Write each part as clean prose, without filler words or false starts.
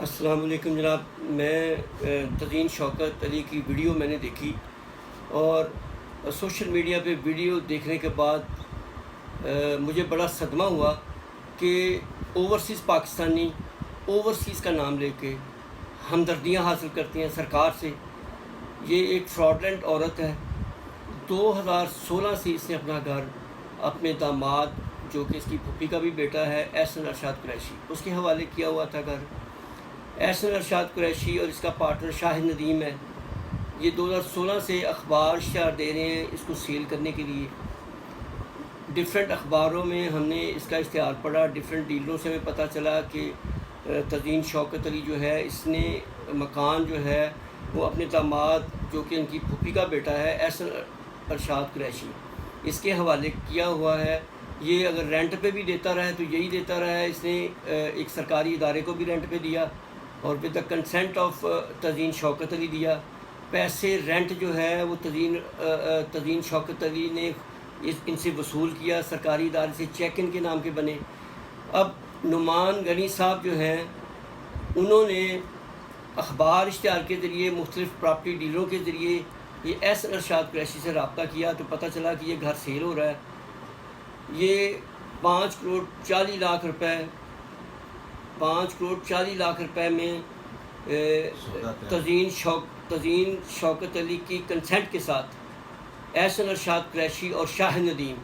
السلام علیکم جناب. میں تزین شوکت علی کی ویڈیو میں نے دیکھی اور سوشل میڈیا پہ ویڈیو دیکھنے کے بعد مجھے بڑا صدمہ ہوا کہ اوورسیز پاکستانی اوورسیز کا نام لے کے ہمدردیاں حاصل کرتی ہیں سرکار سے. یہ ایک فراڈلنٹ عورت ہے. 2016 سے اس نے اپنا گھر اپنے داماد جو کہ اس کی پھوپھی کا بھی بیٹا ہے احسن ارشاد قریشی اس کے حوالے کیا ہوا تھا گھر. احسن ارشاد قریشی اور اس کا پارٹنر شاہد ندیم ہے. یہ 2016 سے اخبار اشتہار دے رہے ہیں اس کو سیل کرنے کے لیے. ڈفرینٹ اخباروں میں ہم نے اس کا اشتہار پڑھا. ڈفرینٹ ڈیلروں سے ہمیں پتہ چلا کہ تزین شوکت علی جو ہے اس نے مکان جو ہے وہ اپنے داماد جو کہ ان کی پھوپھی کا بیٹا ہے احسن ارشاد قریشی اس کے حوالے کیا ہوا ہے. یہ اگر رینٹ پہ بھی دیتا رہا ہے تو یہی دیتا رہا ہے. اس نے ایک سرکاری ادارے کو بھی رینٹ پہ دیا اور with the consent of تزین Shaukat Ali دیا. پیسے رینٹ جو ہے وہ تزین شوکت علی نے ان سے وصول کیا. سرکاری ادارے سے چیک ان کے نام کے بنے. اب نعمان غنی صاحب جو ہیں انہوں نے اخبار اشتہار کے ذریعے مختلف پراپرٹی ڈیلروں کے ذریعے یہ احسن ارشاد قریشی سے رابطہ کیا تو پتہ چلا کہ یہ گھر سیل ہو رہا ہے. یہ 5 کروڑ 40 لاکھ روپے 5 کروڑ 40 لاکھ روپے میں تزین شوکت علی کی کنسنٹ کے ساتھ احسن ارشاد قریشی اور شاہد ندیم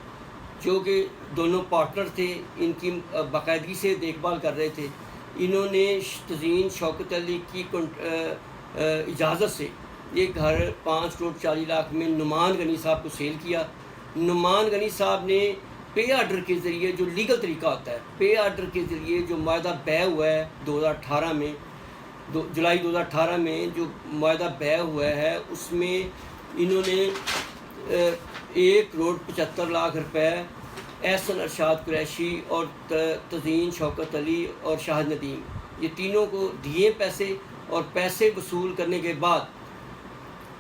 جو کہ دونوں پارٹنر تھے ان کی باقاعدگی سے دیکھ بھال کر رہے تھے. انہوں نے تزین شوکت علی کی اجازت سے یہ گھر 5 کروڑ 40 لاکھ میں نعمان غنی صاحب کو سیل کیا. نعمان غنی صاحب نے پے آرڈر کے ذریعے جو لیگل طریقہ ہوتا ہے پے آرڈر کے ذریعے جو معاہدہ طے ہوا ہے 2018 میں جولائی 2018 میں جو معاہدہ طے ہوا ہے اس میں انہوں نے 1 کروڑ 75 لاکھ روپے احسن ارشاد قریشی اور تزین شوکت علی اور شاہد ندیم یہ تینوں کو دیے پیسے. اور پیسے وصول کرنے کے بعد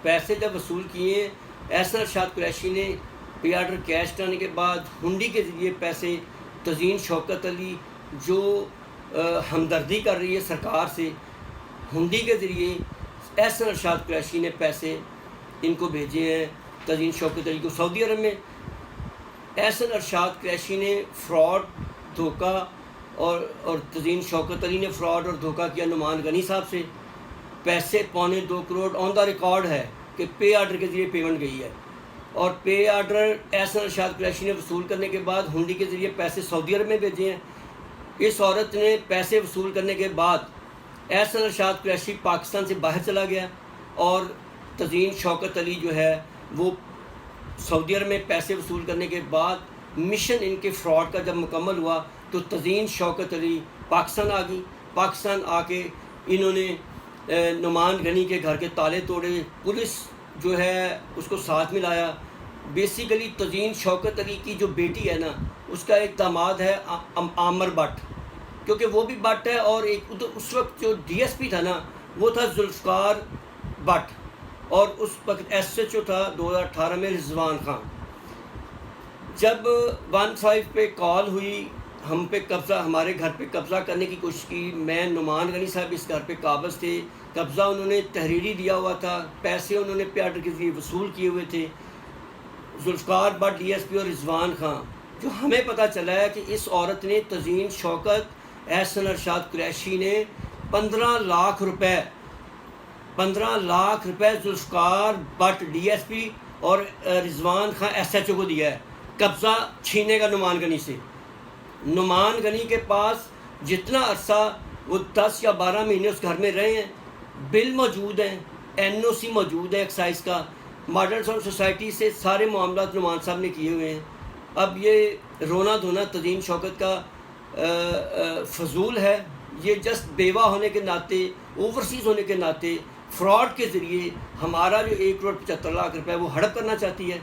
پیسے جب وصول کیے احسن ارشاد قریشی نے پے آرڈر کیش کرنے کے بعد ہنڈی کے ذریعے پیسے تزین شوکت علی جو ہمدردی کر رہی ہے سرکار سے ہنڈی کے ذریعے احسن ارشاد قریشی نے پیسے ان کو بھیجے ہیں تزین شوکت علی کو سعودی عرب میں. احسن ارشاد قریشی نے فراڈ دھوکہ اور تزین شوکت علی نے فراڈ اور دھوکہ کیا نعمان غنی صاحب سے. پیسے 2.25 کروڑ آن دا ریکارڈ ہے کہ پے آرڈر کے ذریعے پیمنٹ گئی ہے. اور پے آرڈر احسن ارشاد قریشی نے وصول کرنے کے بعد ہنڈی کے ذریعے پیسے سعودی عرب میں بھیجے ہیں. اس عورت نے پیسے وصول کرنے کے بعد احسن ارشاد قریشی پاکستان سے باہر چلا گیا اور تزین شوکت علی جو ہے وہ سعودی عرب میں پیسے وصول کرنے کے بعد مشن ان کے فراڈ کا جب مکمل ہوا تو تزین شوکت علی پاکستان آ گئی. پاکستان آ کے انہوں نے نعمان غنی کے گھر کے تالے توڑے. پولیس جو ہے اس کو ساتھ ملایا. بیسیکلی تزین شوکت علی کی جو بیٹی ہے نا اس کا ایک داماد ہے عامر بٹ کیونکہ وہ بھی بٹ ہے اور ایک اس وقت جو ڈی ایس پی تھا نا وہ تھا ذوالفقار بٹ اور اس وقت ایس ایچ او تھا 2018 میں رضوان خان. جب 15 پہ کال ہوئی ہم پہ قبضہ ہمارے گھر پہ قبضہ کرنے کی کوشش کی. میں نعمان غنی صاحب اس گھر پہ قابض تھے. قبضہ انہوں نے تحریری دیا ہوا تھا. پیسے انہوں نے پے آرڈر کے ذریعے وصول کیے ہوئے تھے. Zulfiqar Butt D S P اور رضوان خان جو ہمیں پتہ چلا ہے کہ اس عورت نے تزین شوکت احسن ارشاد قریشی نے 15 لاکھ روپے Zulfiqar Butt D S P اور Rizwan Khan S H O کو دیا ہے قبضہ چھینے کا نعمان غنی سے. نعمان غنی کے پاس جتنا عرصہ وہ 10 یا 12 مہینے اس گھر میں رہے ہیں بل موجود ہیں این او سی موجود ہے ایکسائز کا. ماڈرن ساؤنڈ سوسائٹی سے سارے معاملات نعمان صاحب نے کیے ہوئے ہیں. اب یہ رونا دھونا تزین شوکت کا فضول ہے. یہ جسٹ بیوہ ہونے کے ناطے اوورسیز ہونے کے ناطے فراڈ کے ذریعے ہمارا جو 1 کروڑ 75 لاکھ روپے وہ ہڑپ کرنا چاہتی ہے.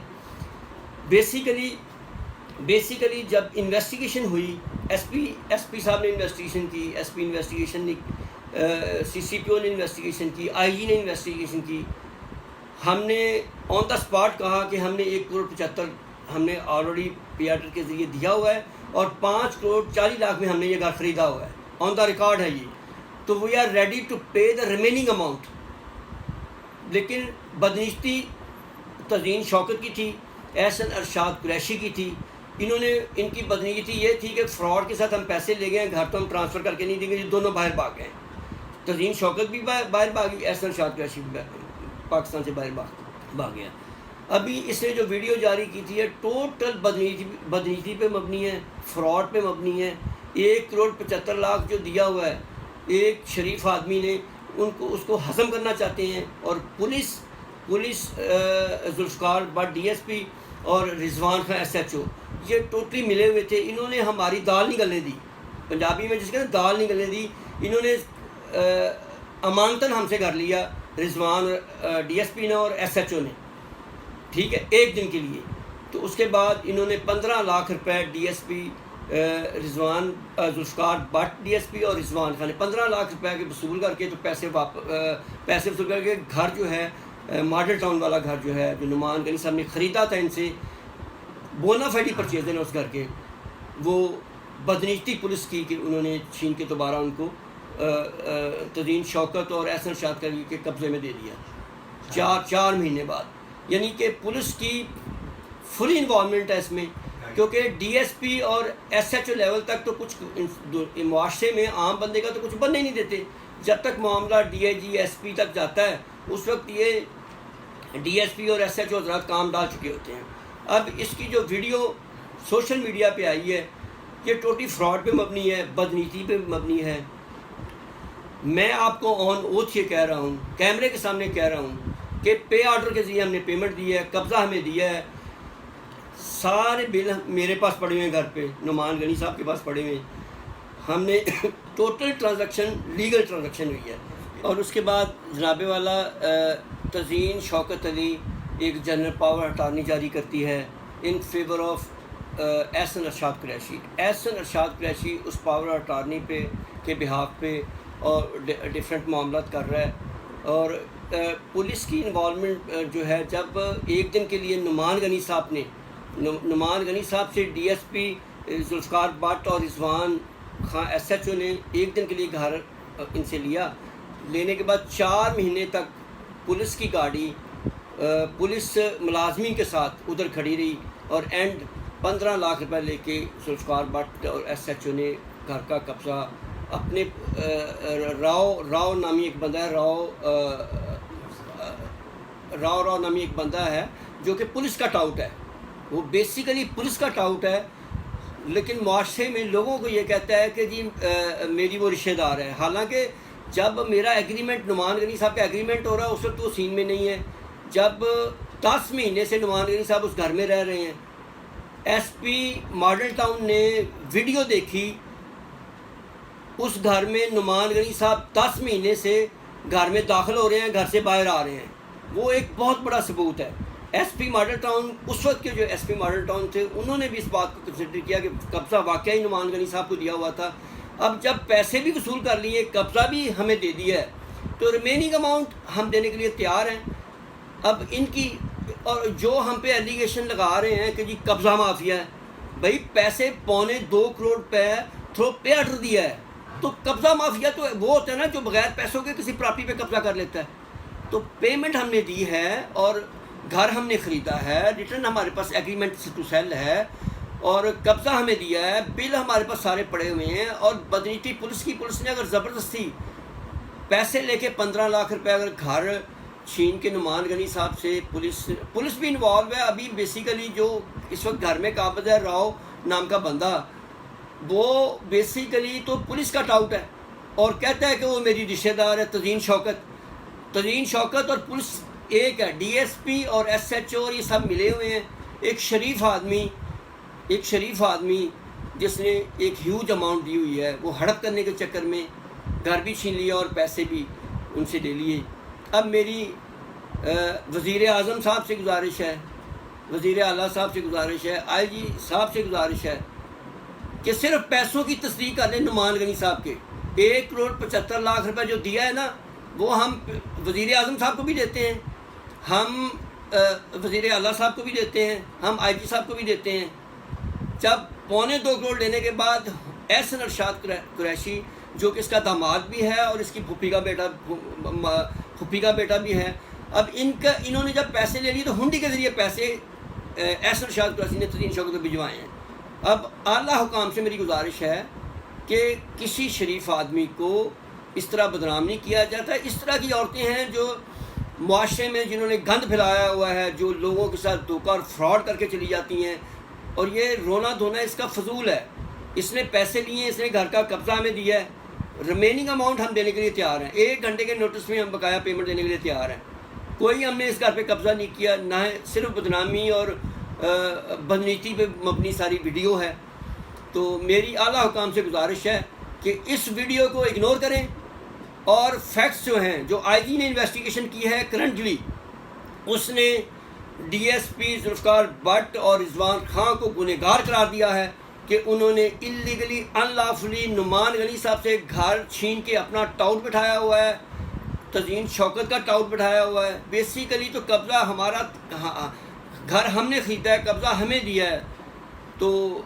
بیسیکلی جب انویسٹیگیشن ہوئی ایس پی صاحب نے انویسٹیگیشن کی. ایس پی انویسٹیگیشن نے سی سی پی او نے انویسٹیگیشن کی. آئی جی نے انویسٹیگیشن کی. ہم نے آن دا اسپاٹ کہا کہ ہم نے 1 کروڑ 75 ہم نے آلریڈی پے آرڈر کے ذریعے دیا ہوا ہے اور 5 کروڑ 40 لاکھ میں ہم نے یہ گھر خریدا ہوا ہے. آن دا ریکارڈ ہے یہ. تو we are ready to pay the remaining amount. لیکن بدنیتی تزئین شوکت کی تھی, احسن ارشاد قریشی کی تھی. انہوں نے, ان کی بدنیتی یہ تھی کہ فراڈ کے ساتھ ہم پیسے لے گئے, گھر تو ہم ٹرانسفر کر کے نہیں دیں گے. یہ دونوں باہر بھاگ گئے. تزئین شوکت بھی باہر بھاگی, احسن ارشاد قریشی بھی پاکستان سے باہر بھاگ گیا. ابھی اس نے جو ویڈیو جاری کی تھی ہے ٹوٹل بدنیتی پہ مبنی ہے, فراڈ پہ مبنی ہے. 1,75,00,000 جو دیا ہوا ہے ایک شریف آدمی نے, اس کو ہضم کرنا چاہتے ہیں. اور police Zulfiqar Butt D S P اور Rizwan Khan S H O یہ ٹوٹلی ملے ہوئے تھے. انہوں نے ہماری دال نہیں گلنے دی, پنجابی میں جس کے دال نہیں گلنے دی. انہوں نے امانتاً ہم سے کر لیا, رضوان ڈی ایس پی نے اور ایس ایچ او نے, ٹھیک ہے, ایک دن کے لیے. تو اس کے بعد انہوں نے 15 لاکھ روپے D S P Rizwan Zulfiqar Butt D S P اور رضوان خان نے 15 لاکھ روپے کے وصول کر کے, تو پیسے وصول کر کے گھر جو ہے ماڈل ٹاؤن والا گھر جو ہے جو نعمان غنی صاحب نے خریدا تھا ان سے, بونا فائڈی پرچیز ہے اس گھر کے, وہ بدنیتی پولیس کی کہ انہوں نے چھین کے دوبارہ ان کو تزئین شوکت اور احسن ارشاد قریشی کے قبضے میں دے دیا 4 مہینے بعد. یعنی کہ پولیس کی فلی انوالومنٹ ہے اس میں, کیونکہ ڈی ایس پی اور ایس ایچ او لیول تک تو کچھ معاشرے میں عام بندے کا تو کچھ بننے نہیں دیتے. جب تک معاملہ D I G S P تک جاتا ہے اس وقت یہ ڈی ایس پی اور ایس ایچ او حضرات کام ڈال چکے ہوتے ہیں. اب اس کی جو ویڈیو سوشل میڈیا پہ آئی ہے یہ ٹوٹلی فراڈ پہ مبنی ہے, بدنیتی پہ مبنی ہے. میں آپ کو آن اوتھ یہ کہہ رہا ہوں, کیمرے کے سامنے کہہ رہا ہوں کہ پے آرڈر کے ذریعے ہم نے پیمنٹ دی ہے, قبضہ ہمیں دیا ہے. سارے بل میرے پاس پڑے ہوئے ہیں گھر پہ, نعمان غنی صاحب کے پاس پڑے ہوئے ہیں. ہم نے ٹوٹل ٹرانزیکشن لیگل ٹرانزیکشن ہوئی ہے. اور اس کے بعد جناب والا تزئین شوکت علی ایک جنرل پاور اٹارنی جاری کرتی ہے in favour of Ahsan Irshad Qureshi. Ahsan Irshad Qureshi اس پاور اٹارنی پہ کے بہاف پہ اور ڈفرینٹ معاملات کر رہا ہے. اور پولیس کی انوالومنٹ جو ہے, جب ایک دن کے لیے نعمان غنی صاحب سے D S P Zulfiqar Butt اور Rizwan Khan S H O نے ایک دن کے لیے گھر ان سے لیا, لینے کے بعد 4 مہینے تک پولیس کی گاڑی پولیس ملازمین کے ساتھ ادھر کھڑی رہی, اور اینڈ 15 لاکھ روپے لے کے ذوالفقار بٹ اور ایس ایچ او نے گھر کا قبضہ اپنے راؤ نامی ایک بندہ ہے, راؤ نامی ایک بندہ ہے جو کہ پولیس کا ٹاؤٹ ہے. وہ بیسیکلی پولیس کا ٹاؤٹ ہے, لیکن معاشرے میں لوگوں کو یہ کہتا ہے کہ جی میری وہ رشتہ دار ہے. حالانکہ جب میرا ایگریمنٹ نعمان غنی صاحب کا ایگریمنٹ ہو رہا ہے اس وقت وہ سین میں نہیں ہے. جب 10 مہینے سے نعمان غنی صاحب اس گھر میں رہ رہے ہیں, ایس پی ماڈل ٹاؤن نے ویڈیو دیکھی, اس گھر میں نعمان غنی صاحب 10 مہینے سے گھر میں داخل ہو رہے ہیں, گھر سے باہر آ رہے ہیں. وہ ایک بہت بڑا ثبوت ہے. ایس پی ماڈل ٹاؤن اس وقت کے جو ایس پی ماڈل ٹاؤن تھے انہوں نے بھی اس بات کو کنسیڈر کیا کہ قبضہ واقعی نعمان غنی صاحب کو دیا ہوا تھا. اب جب پیسے بھی وصول کر لیے, قبضہ بھی ہمیں دے دیا ہے, تو ریمیننگ اماؤنٹ ہم دینے کے لیے تیار ہیں. اب ان کی اور جو ہم پہ ایلیگیشن لگا رہے ہیں کہ جی قبضہ مافیا ہے, بھائی پیسے 2.25 کروڑ روپے تھرو پے آرڈر دیا ہے, تو قبضہ مافیا تو وہ ہوتا ہے نا جو بغیر پیسوں کے کسی پراپرٹی پہ قبضہ کر لیتا ہے. تو پیمنٹ ہم نے دی ہے اور گھر ہم نے خریدا ہے, ریٹرن ہمارے پاس ایگریمنٹ ٹو سیل ہے, اور قبضہ ہمیں دیا ہے, بل ہمارے پاس سارے پڑے ہوئے ہیں. اور بدنیتی پولیس نے اگر زبردستی پیسے لے کے 15 لاکھ روپے اگر گھر چھین کے نعمان غنی صاحب سے, پولیس بھی انوالو ہے. ابھی بیسیکلی جو اس وقت گھر میں قابض ہے راؤ نام کا بندہ, وہ بیسیکلی تو پولیس کا ٹاؤٹ ہے اور کہتا ہے کہ وہ میری رشتہ دار ہے. تزئین شوکت اور پولیس ایک ہے, ڈی ایس پی اور ایس ایچ او یہ سب ملے ہوئے ہیں. ایک شریف آدمی جس نے ایک ہیوج اماؤنٹ دی ہوئی ہے, وہ ہڑپ کرنے کے چکر میں گھر بھی چھین لیا اور پیسے بھی ان سے لے لیے. اب میری وزیر اعظم صاحب سے گزارش ہے, وزیر اعلیٰ صاحب سے گزارش ہے, آئی جی صاحب سے گزارش ہے کہ صرف پیسوں کی تصدیق کر لیں نعمان غنی صاحب کے. 1.75 کروڑ جو دیا ہے نا, وہ ہم وزیر اعظم صاحب کو بھی دیتے ہیں, ہم وزیر اعلیٰ صاحب کو بھی دیتے ہیں, ہم آئی جی صاحب کو بھی دیتے ہیں. جب 2.25 کروڑ لینے کے بعد احسن ارشاد قریشی جو کہ اس کا داماد بھی ہے اور اس کی پھوپھی کا بیٹا بھی ہے. اب انہوں نے جب پیسے لے لیے تو ہنڈی کے ذریعے پیسے احسن ارشاد قریشی نے تزین شوکت کو بھجوائے ہیں. اب اعلیٰ حکام سے میری گزارش ہے کہ کسی شریف آدمی کو اس طرح بدنام نہیں کیا جاتا. اس طرح کی عورتیں ہیں جو معاشرے میں جنہوں نے گند پھیلایا ہوا ہے, جو لوگوں کے ساتھ دھوکہ اور فراڈ کر کے چلی جاتی ہیں, اور یہ رونا دھونا اس کا فضول ہے. اس نے پیسے لیے, اس نے گھر کا قبضہ ہمیں دیا ہے, ریمیننگ اماؤنٹ ہم دینے کے لیے تیار ہیں, 1 گھنٹے کے نوٹس میں ہم بقایا پیمنٹ دینے کے لیے تیار ہیں. کوئی ہم نے اس گھر پہ قبضہ نہیں کیا, نہ صرف بدنامی اور بدنیتی پہ مبنی ساری ویڈیو ہے. تو میری اعلیٰ حکام سے گزارش ہے کہ اس ویڈیو کو اگنور کریں, اور فیکٹس جو ہیں, جو آئی جی نے انویسٹیگیشن کی ہے کرنٹلی, اس نے D S P Zulfiqar Butt اور رضوان خان کو گنہگار قرار دیا ہے کہ انہوں نے انلیگلی ان لافلی نعمان غنی صاحب سے گھر چھین کے اپنا ٹاؤٹ بٹھایا ہوا ہے, تزین شوکت کا ٹاؤٹ بٹھایا ہوا ہے. بیسیکلی تو قبضہ ہمارا, گھر ہم نے خریدا ہے, قبضہ ہمیں دیا ہے. تو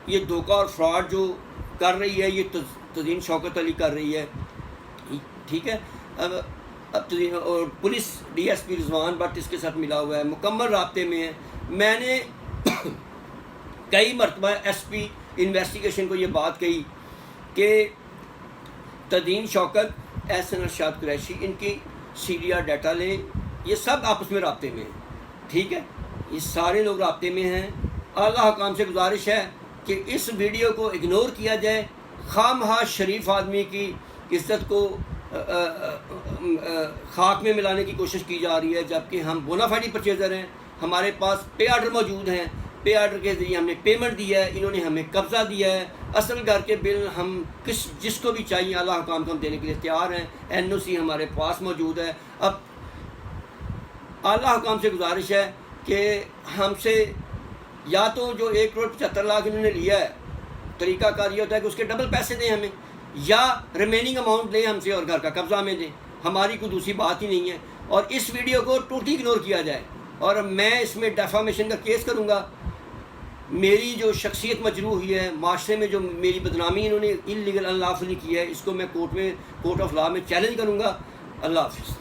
یہ دھوکہ اور فراڈ جو کر رہی ہے یہ تزین شوکت علی کر رہی ہے, ٹھیک ہے. اب تزین اور police D S P Rizwan Butt اس کے ساتھ ملا ہوا ہے, مکمل رابطے میں ہے. میں نے کئی مرتبہ ایس پی انویسٹیگیشن کو یہ بات کہی کہ تزین شوکت, احسن ارشاد قریشی, ان کی سیریا ڈیٹا لیں, یہ سب آپس میں رابطے میں ہیں, ٹھیک ہے, یہ سارے لوگ رابطے میں ہیں. اعلیٰ حکام سے گزارش ہے کہ اس ویڈیو کو اگنور کیا جائے. خواہ مخواہ شریف آدمی کی عزت کو خاک میں ملانے کی کوشش کی جا رہی ہے, جبکہ ہم بونافائیڈ پرچیزر ہیں, ہمارے پاس پے آرڈر موجود ہیں, پے آرڈر کے ذریعے ہم نے پیمنٹ دیا ہے, انہوں نے ہمیں قبضہ دیا ہے. اصل گھر کے بل ہم جس کو بھی چاہیے اعلیٰ حکام کو ہم دینے کے لیے تیار ہیں, این او سی ہمارے پاس موجود ہے. اب اعلیٰ حکام سے گزارش ہے کہ ہم سے یا تو جو 1,75,00,000 انہوں نے لیا ہے, طریقہ کار یہ ہوتا ہے کہ اس کے ڈبل پیسے دیں ہمیں, یا ریمیننگ اماؤنٹ لیں ہم سے اور گھر کا قبضہ ہمیں دیں. ہماری کوئی دوسری بات ہی نہیں ہے. اور اس ویڈیو کو ٹوٹلی اگنور کیا جائے, اور میں اس میں ڈیفامیشن کا کیس کروں گا. میری جو شخصیت مجروح ہوئی ہے, معاشرے میں جو میری بدنامی انہوں نے انلیگل ان لافلی کی ہے, اس کو میں کورٹ آف لا میں چیلنج کروں گا. اللہ حافظ.